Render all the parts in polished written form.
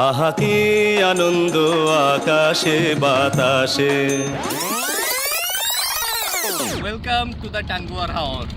আহা কি আনন্দ আকাশে বাতাসে। Welcome to the Tanguar House.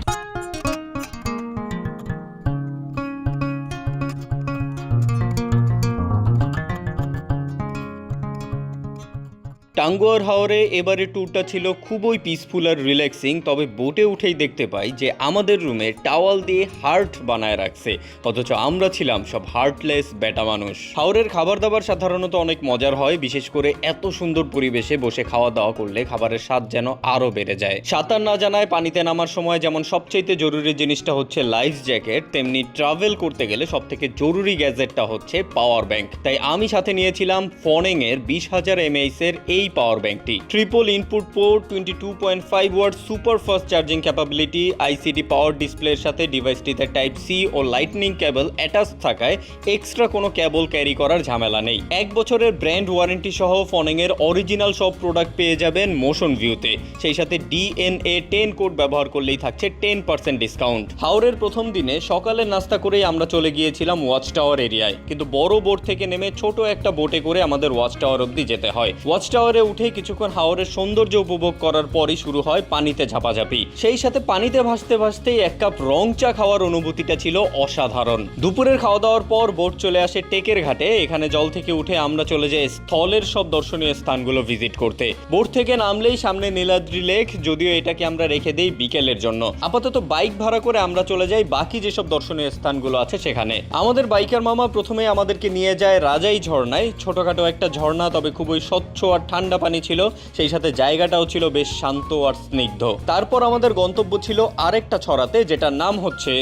Tanguar হাওরে এবারে ট্যুরটা ছিল খুবই পিসফুল আর রিল্যাক্সিং। তবে বোটে উঠেই দেখতে পাই যে আমাদের রুমে টাওয়াল দিয়ে হার্ট বানায় রাখছে, অথচ আমরা ছিলাম সব হার্টলেস বেটা মানুষ। হাওরের খাবার দাবার সাধারণত অনেক মজার হয়, বিশেষ করে এত সুন্দর পরিবেশে বসে খাওয়া দাওয়া করলে খাবারের স্বাদ যেন আরও বেড়ে যায়। সাঁতার না জানায় পানিতে নামার সময় যেমন সবচাইতে জরুরি জিনিসটা হচ্ছে লাইফ জ্যাকেট, তেমনি ট্রাভেল করতে গেলে সবথেকে জরুরি গ্যাজেটটা হচ্ছে পাওয়ার ব্যাংক। তাই আমি সাথে নিয়েছিলাম ফনেংয়ের 20,000 mAh এর এই পাওয়ার ব্যাংকটি। Triple input port, 22.5 watt super fast charging capability, ICD power ডিসপ্লের সাথে ডিভাইসটিতে টাইপ সি ও লাইটনিং কেবল অ্যাটাচ থাকায় এক্সট্রা কোনো কেবল ক্যারি করার ঝামেলা নেই। 1 বছরের ব্র্যান্ড ওয়ারেন্টি সহ ফনেংয়ের অরিজিনাল সব প্রোডাক্ট পেয়ে যাবেন মোশন ভিউতে। সেই সাথে DNA 10 কোড ব্যবহার করলেই থাকছে 10% ডিসকাউন্ট। হাওরের প্রথম দিনে সকালের নাস্তা করেই আমরা চলে গিয়েছিলাম ওয়াচ টাওয়ার এরিয়ায়, কিন্তু বড় বোট থেকে নেমে ছোট একটা বোটে করে আমাদের ওয়াচ টাওয়ার অব্দি যেতে হয়। ওয়াচ টাওয়ারে উঠে কিছুক্ষণ হাওরের সৌন্দর্য উপভোগ করার পরই শুরু হয় পানিতে ঝাপাঝাপি। সেই সাথে পানিতে ভাসতে ভাসতেই 1 কাপ রং চা খাওয়ার অনুভূতিটা ছিল অসাধারণ। দুপুরের খাওয়া দাওয়ার পর বোট চলে আসে টেকের ঘাটে। এখানে জল থেকে উঠে আমরা চলে যাই স্থলের সব দর্শনীয় স্থানগুলো ভিজিট করতে। বোট থেকে নামলেই সামনে নীলাদ্রি লেক, যদিও এটাকে আমরা রেখে দেই বিকেলের জন্য। আপাতত বাইক ভাড়া করে আমরা চলে যাই বাকি যেসব দর্শনীয় স্থানগুলো আছে সেখানে। আমাদের বাইকার মামা প্রথমে আমাদেরকে নিয়ে যায় রাজাই ঝর্ণায়। ছোটখাটো একটা ঝর্ণা, তবে খুবই স্বচ্ছ আর ঠান্ডা পানি ছিল, সেই সাথে জায়গাটাও ছিল বেশ শান্ত আর স্নিগ্ধ। তারপর আমাদের গন্তব্য ছিল আরেকটা ছড়াতে, যেটার নাম হচ্ছে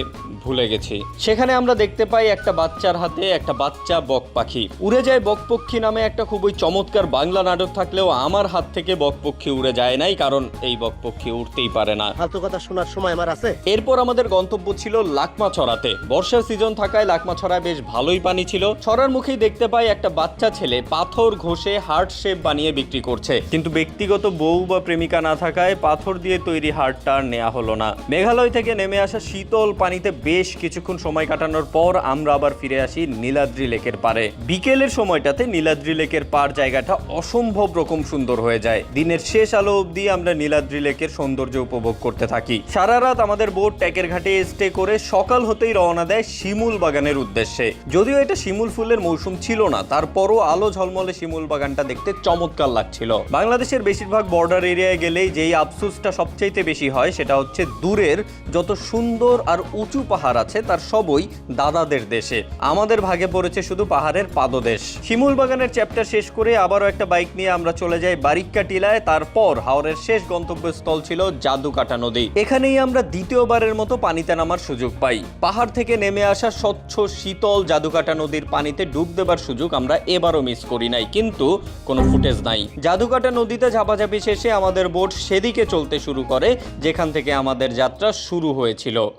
ভুলে গেছি। সেখানে আমরা দেখতে পাই একটা বাচ্চার হাতে একটা বাচ্চা বক পাখি। উড়ে যায় বকপক্ষী নামে একটা খুবই চমৎকার বাংলা নাটক থাকলেও আমার হাত থেকে বকপক্ষী উড়ে যায় নাই, কারণ এই বকপক্ষী উঠতেই পারে না। ফালতু কথা শোনার সময় আমার আছে। এরপর আমাদের গন্তব্য ছিল লাকমা ছড়াতে। বর্ষার সিজন থাকায় লাকমা ছড়ায় বেশ ভালোই পানি ছিল। ছড়ার মুখেই দেখতে পাই একটা বাচ্চা ছেলে পাথর ঘষে হার্ট শেপ বানিয়ে বিক্রি করছে, কিন্তু ব্যক্তিগত বউ বা প্রেমিকা না থাকায় পাথর দিয়ে তৈরি হার্টটা আর নেওয়া হলো না। মেঘালয় থেকে নেমে আসা শীতল পানিতে বেশ কিছুক্ষণ সময় কাটানোর পর আমরা আবার ফিরে আসি নীলাদ্রি লেকের পাড়ে। বিকেলের সময়টাতে নীলাদ্রি লেকের পাড় জায়গাটা অসম্ভব রকম সুন্দর হয়ে যায়। দিনের শেষ আলো অবধি আমরা নীলাদ্রি লেকের সৌন্দর্য উপভোগ করতে থাকি। সারা রাত আমাদের বোট ট্যাকের ঘাটে স্টে করে সকাল হতেই রওনা দেয় শিমুল বাগানের উদ্দেশ্যে। যদিও এটা শিমুল ফুলের মৌসুম ছিল না, তারপরও আলো ঝলমলে শিমুল বাগানটা দেখতে চমৎকার লাগছিল। বাংলাদেশের বেশিরভাগ বর্ডার এরিয়ায় গেলেই যেই আফসোসটা সবচাইতে বেশি হয় সেটা হচ্ছে দূরের যত সুন্দর আর উঁচু পাহাড় আছে তার সবই দাদাদের দেশে। আমাদের ভাগে পড়েছে শুধু পাহাড়ের পাদদেশ। শিমুল বাগানের চ্যাপ্টার শেষ করে আবারও একটা বাইক নিয়ে আমরা চলে যাই বারিক্কা টিলায়। তারপর হাওরের শেষ গন্তব্যস্থল ছিল জাদুকাটা নদী। এখানেই আমরা দ্বিতীয়বারের মতো পানিতে নামার সুযোগ পাই। পাহাড় থেকে নেমে আসা স্বচ্ছ শীতল জাদুকাটা নদীর পানিতে ডুব দেবার সুযোগ আমরা এবারও মিস করি নাই, কিন্তু কোনো ফুটেজ নাই। জাদুকাটা নদীতে ঝাপাঝাপি শেষে আমাদের বোট সেদিকে চলতে শুরু করে যেখান থেকে আমাদের যাত্রা শুরু হয়েছিল।